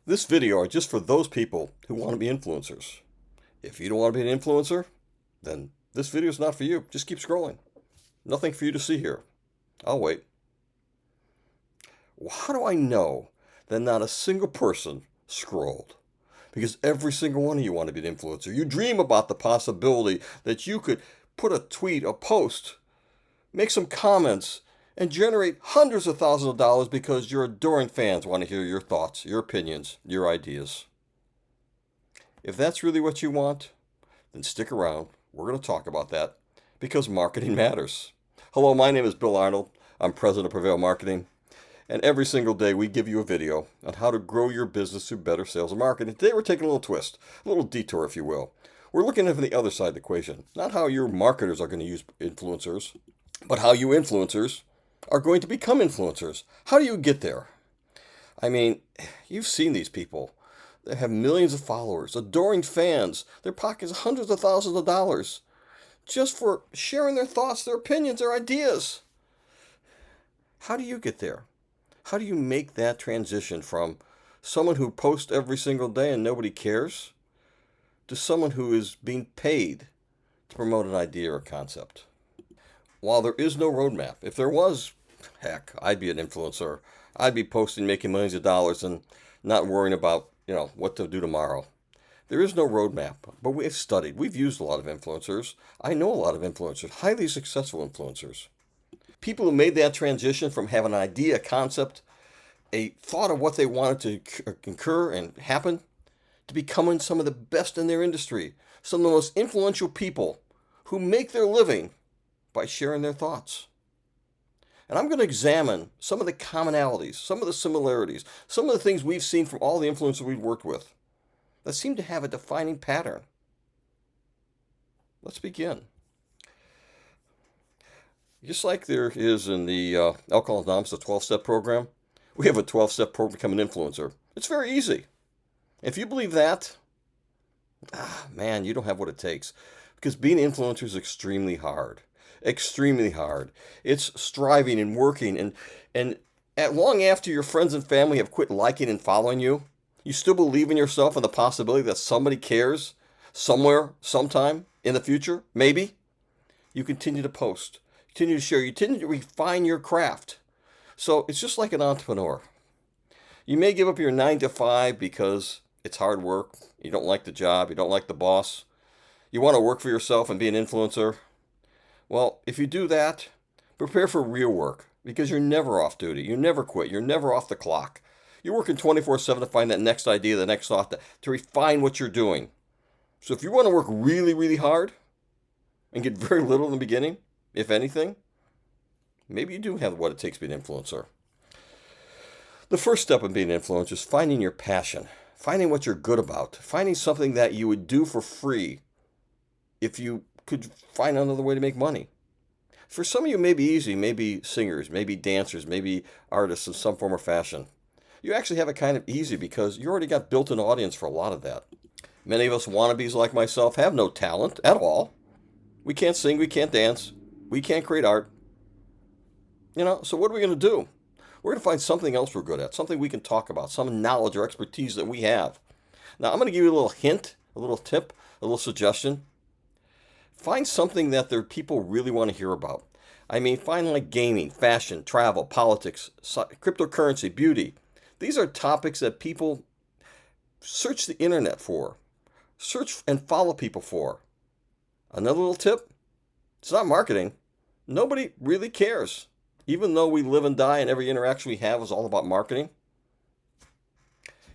This video are just for those people who want to be influencers. If you don't want to be an influencer, then this video is not for you. Just keep scrolling. Nothing for you to see here. I'll wait. Well, how do I know that not a single person scrolled? Because every single one of you want to be an influencer. You dream about the possibility that you could put a tweet, a post, make some comments, and generate hundreds of thousands of dollars because your adoring fans want to hear your thoughts, your opinions, your ideas. If that's really what you want, then stick around. We're going to talk about that because marketing matters. Hello, my name is Bill Arnold. I'm president of Prevail Marketing. And every single day we give you a video on how to grow your business through better sales and marketing. Today we're taking a little twist, a little detour, if you will. We're looking at the other side of the equation. Not how your marketers are going to use influencers, but how you influencers are going to become influencers. How do you get there? I mean, you've seen these people. They have millions of followers, adoring fans. Their pockets hundreds of thousands of dollars just for sharing their thoughts, their opinions, their ideas. How do you get there? How do you make that transition from someone who posts every single day and nobody cares to someone who is being paid to promote an idea or concept? While there is no roadmap, if there was, heck, I'd be an influencer. I'd be posting, making millions of dollars and not worrying about, what to do tomorrow. There is no roadmap, but we've studied. We've used a lot of influencers. I know a lot of influencers, highly successful influencers. People who made that transition from having an idea, a concept, a thought of what they wanted to occur and happen, to becoming some of the best in their industry, some of the most influential people who make their living by sharing their thoughts. And I'm going to examine some of the commonalities, some of the similarities, some of the things we've seen from all the influencers we've worked with that seem to have a defining pattern. Let's begin. Just like there is in the Alcoholics Anonymous, the 12-step program, we have a 12-step program to become an influencer. It's very easy. If you believe that, man, you don't have what it takes. Because being an influencer is extremely hard. Extremely hard. It's striving and working. And long after your friends and family have quit liking and following you, you still believe in yourself and the possibility that somebody cares somewhere, sometime in the future, maybe. You continue to post. Continue to share. You continue to refine your craft. So it's just like an entrepreneur. You may give up your 9 to 5 because it's hard work. You don't like the job. You don't like the boss. You want to work for yourself and be an influencer. Well, if you do that, prepare for real work because you're never off duty. You never quit. You're never off the clock. You're working 24/7 to find that next idea, the next thought, to refine what you're doing. So if you want to work really, really hard and get very little in the beginning, if anything, maybe you do have what it takes to be an influencer. The first step in being an influencer is finding your passion, finding what you're good about, finding something that you would do for free if you could find another way to make money. For some of you, it may be easy, maybe singers, maybe dancers, maybe artists in some form or fashion. You actually have it kind of easy because you already got built-in audience for a lot of that. Many of us wannabes like myself have no talent at all. We can't sing, we can't dance, we can't create art. So what are we going to do? We're going to find something else we're good at, something we can talk about, some knowledge or expertise that we have. Now, I'm going to give you a little hint, a little tip, a little suggestion. Find something that their people really want to hear about. I mean, find like gaming, fashion, travel, politics, cryptocurrency, beauty. These are topics that people search the internet for, search and follow people for. Another little tip, it's not marketing. Nobody really cares. Even though we live and die and every interaction we have is all about marketing,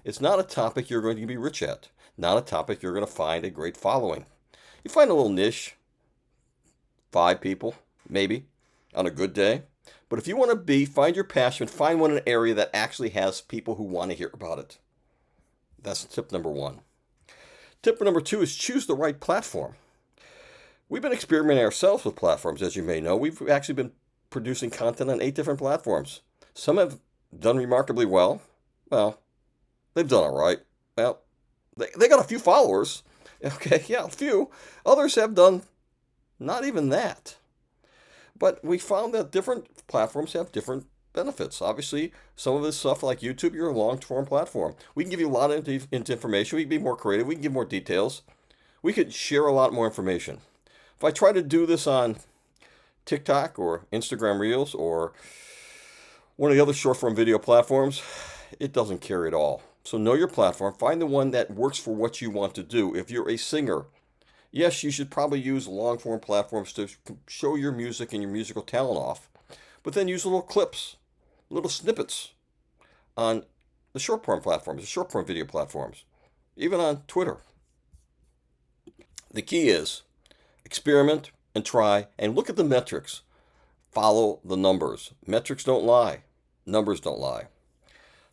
it's not a topic you're going to be rich at, not a topic you're going to find a great following. You find a little niche, 5 people, maybe, on a good day. But if you want to find your passion, find one in an area that actually has people who want to hear about it. That's tip number 1. Tip number 2 is choose the right platform. We've been experimenting ourselves with platforms, as you may know. We've actually been producing content on 8 different platforms. Some have done remarkably well. Well, they've done all right. Well, they got a few followers. Okay, yeah, a few. Others have done not even that. But we found that different platforms have different benefits. Obviously, some of this stuff like YouTube, you're a long-form platform. We can give you a lot into information. We can be more creative. We can give more details. We could share a lot more information. If I try to do this on TikTok or Instagram Reels or one of the other short-form video platforms, it doesn't carry at all. So know your platform. Find the one that works for what you want to do. If you're a singer, yes, you should probably use long-form platforms to show your music and your musical talent off. But then use little clips, little snippets on the short-form platforms, the short-form video platforms, even on Twitter. The key is experiment and try and look at the metrics. Follow the numbers. Metrics don't lie. Numbers don't lie.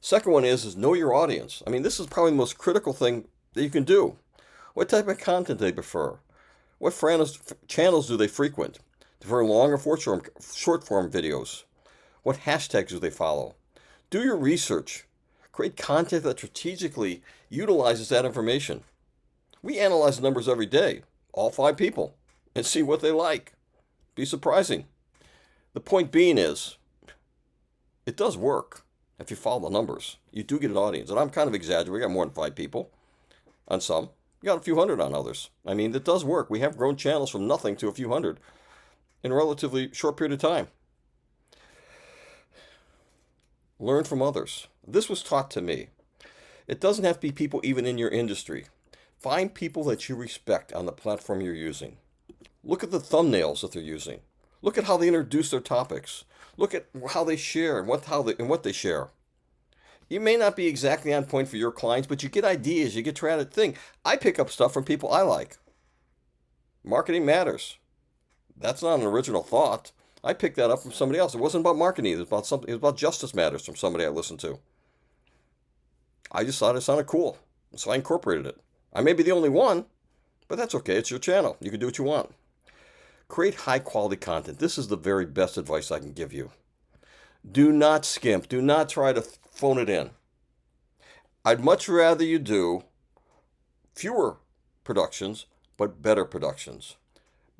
Second one is know your audience. I mean, this is probably the most critical thing that you can do. What type of content do they prefer? What channels do they frequent? For long or short form videos? What hashtags do they follow? Do your research. Create content that strategically utilizes that information. We analyze the numbers every day, all 5 people, and see what they like. Be surprising. The point being is, it does work if you follow the numbers. You do get an audience. And I'm kind of exaggerating. We got more than 5 people on some. We got a few hundred on others. I mean, it does work. We have grown channels from nothing to a few hundred in a relatively short period of time. Learn from others. This was taught to me. It doesn't have to be people even in your industry. Find people that you respect on the platform you're using. Look at the thumbnails that they're using. Look at how they introduce their topics. Look at how they share and what they share. You may not be exactly on point for your clients, but you get ideas, you get to try to think. I pick up stuff from people I like. Marketing matters. That's not an original thought. I picked that up from somebody else. It wasn't about marketing. It was about something. It was about justice matters from somebody I listened to. I just thought it sounded cool, so I incorporated it. I may be the only one, but that's okay. It's your channel. You can do what you want. Create high quality content. This is the very best advice I can give you. Do not skimp. Do not try to phone it in. I'd much rather you do fewer productions, but better productions.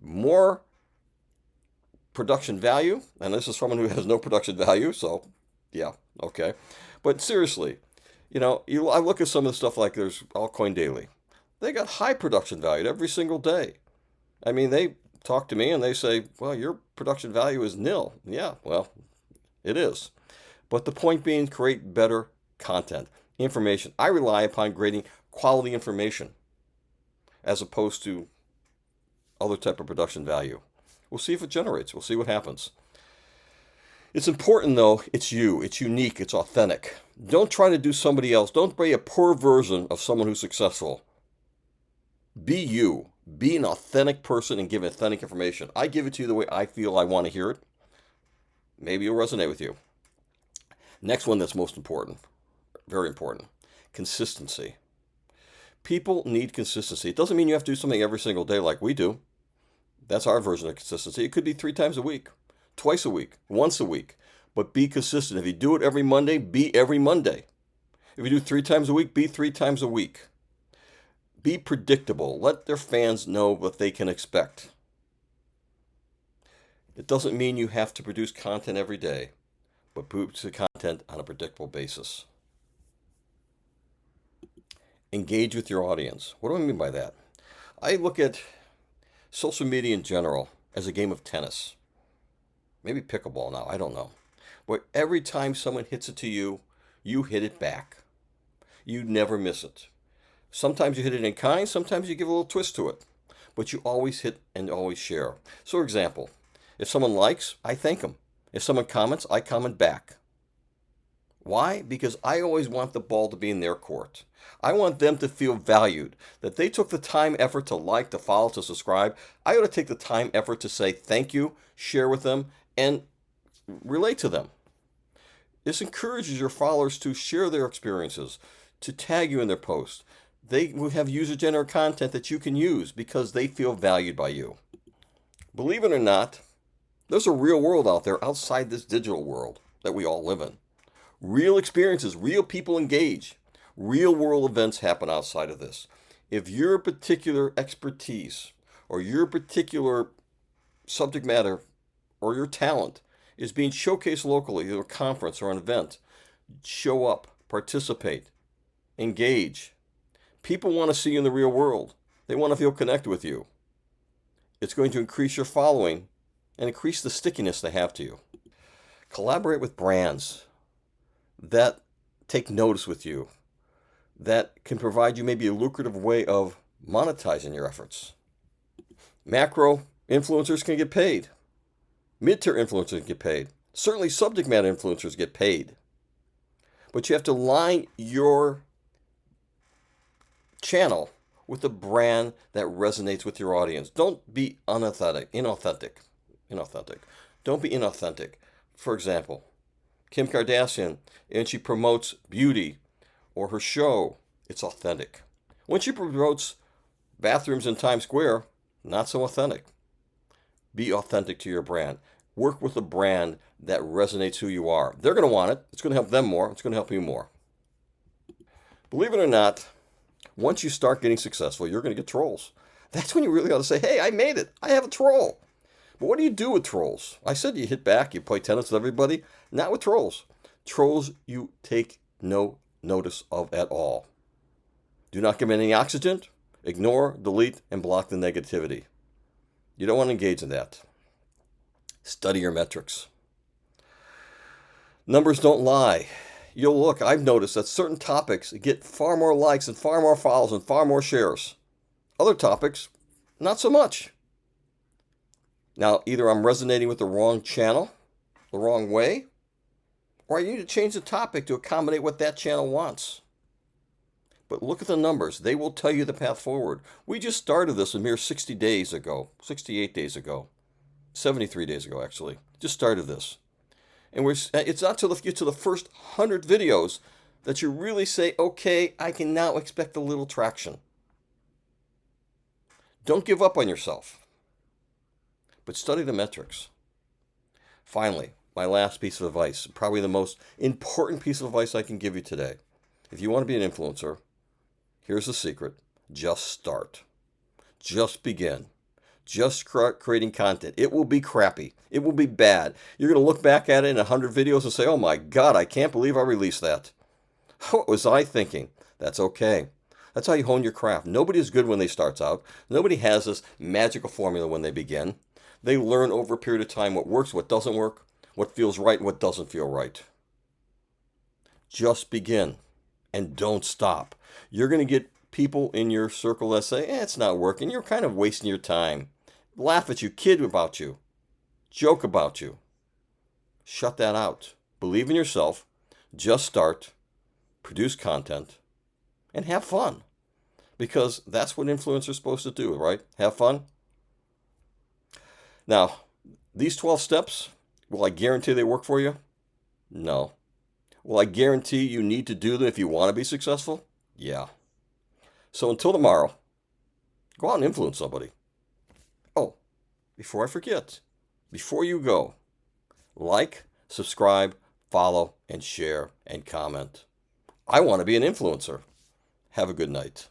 More production value, and this is someone who has no production value, so yeah, okay. But seriously, I look at some of the stuff like there's Altcoin Daily. They got high production value every single day. I mean, they talk to me and they say, well, your production value is nil. Yeah, well, it is. But the point being, create better content, information. I rely upon creating quality information as opposed to other type of production value. We'll see if it generates. We'll see what happens. It's important, though. It's you. It's unique. It's authentic. Don't try to do somebody else. Don't be a poor version of someone who's successful. Be you. Be an authentic person and give authentic information. I give it to you the way I feel I want to hear it. Maybe it'll resonate with you. Next one that's most important, very important, consistency. People need consistency. It doesn't mean you have to do something every single day like we do. That's our version of consistency. It could be 3 times a week, twice a week, once a week. But be consistent. If you do it every Monday, be every Monday. If you do 3 times a week, be 3 times a week. Be predictable. Let their fans know what they can expect. It doesn't mean you have to produce content every day, but produce the content on a predictable basis. Engage with your audience. What do I mean by that? I look at social media in general as a game of tennis. Maybe pickleball now, I don't know. But every time someone hits it to you, you hit it back. You never miss it. Sometimes you hit it in kind, sometimes you give a little twist to it. But you always hit and always share. So, for example, if someone likes, I thank them. If someone comments, I comment back. Why? Because I always want the ball to be in their court. I want them to feel valued, that they took the time, effort to like, to follow, to subscribe. I ought to take the time, effort to say thank you, share with them, and relate to them. This encourages your followers to share their experiences, to tag you in their posts. They will have user-generated content that you can use because they feel valued by you. Believe it or not, there's a real world out there outside this digital world that we all live in. Real experiences, real people engage. Real world events happen outside of this. If your particular expertise or your particular subject matter or your talent is being showcased locally, either a conference or an event. Show up, participate, engage. People want to see you in the real world. They want to feel connected with you. It's going to increase your following and increase the stickiness they have to you. Collaborate with brands that take notice with you, that can provide you maybe a lucrative way of monetizing your efforts. Macro influencers can get paid. Mid-tier influencers get paid. Certainly subject matter influencers get paid. But you have to line your channel with a brand that resonates with your audience. Don't be inauthentic. Don't be inauthentic. For example, Kim Kardashian, and she promotes beauty or her show, it's authentic. When she promotes bathrooms in Times Square, not so authentic. Be authentic to your brand. Work with a brand that resonates who you are. They're going to want it. It's going to help them more. It's going to help you more. Believe it or not, once you start getting successful, you're going to get trolls. That's when you really ought to say, hey, I made it. I have a troll. But what do you do with trolls? I said you hit back, you play tennis with everybody. Not with trolls. Trolls you take no notice of at all. Do not give them any oxygen. Ignore, delete, and block the negativity. You don't want to engage in that. Study your metrics. Numbers don't lie. You'll look, I've noticed that certain topics get far more likes and far more follows and far more shares. Other topics, not so much. Now, either I'm resonating with the wrong channel, the wrong way, or I need to change the topic to accommodate what that channel wants. But look at the numbers. They will tell you the path forward. We just started this a mere 60 days ago, 68 days ago, 73 days ago, actually. Just started this. And it's not till you get to the first 100 videos that you really say, okay, I can now expect a little traction. Don't give up on yourself, but study the metrics. Finally, my last piece of advice, probably the most important piece of advice I can give you today. If you want to be an influencer, here's the secret. Just start. Just begin. Just creating content. It will be crappy. It will be bad. You're going to look back at it in 100 videos and say, oh my God, I can't believe I released that. What was I thinking? That's okay. That's how you hone your craft. Nobody is good when they start out. Nobody has this magical formula when they begin. They learn over a period of time what works, what doesn't work, what feels right, and what doesn't feel right. Just begin and don't stop. You're going to get people in your circle that say, it's not working. You're kind of wasting your time. Laugh at you, kid about you, joke about you. Shut that out. Believe in yourself. Just start, produce content, and have fun. Because that's what influencers are supposed to do, right? Have fun. Now, these 12 steps, will I guarantee they work for you? No. Will I guarantee you need to do them if you want to be successful? Yeah. So until tomorrow, go out and influence somebody. Oh, before I forget, before you go, like, subscribe, follow, and share, and comment. I want to be an influencer. Have a good night.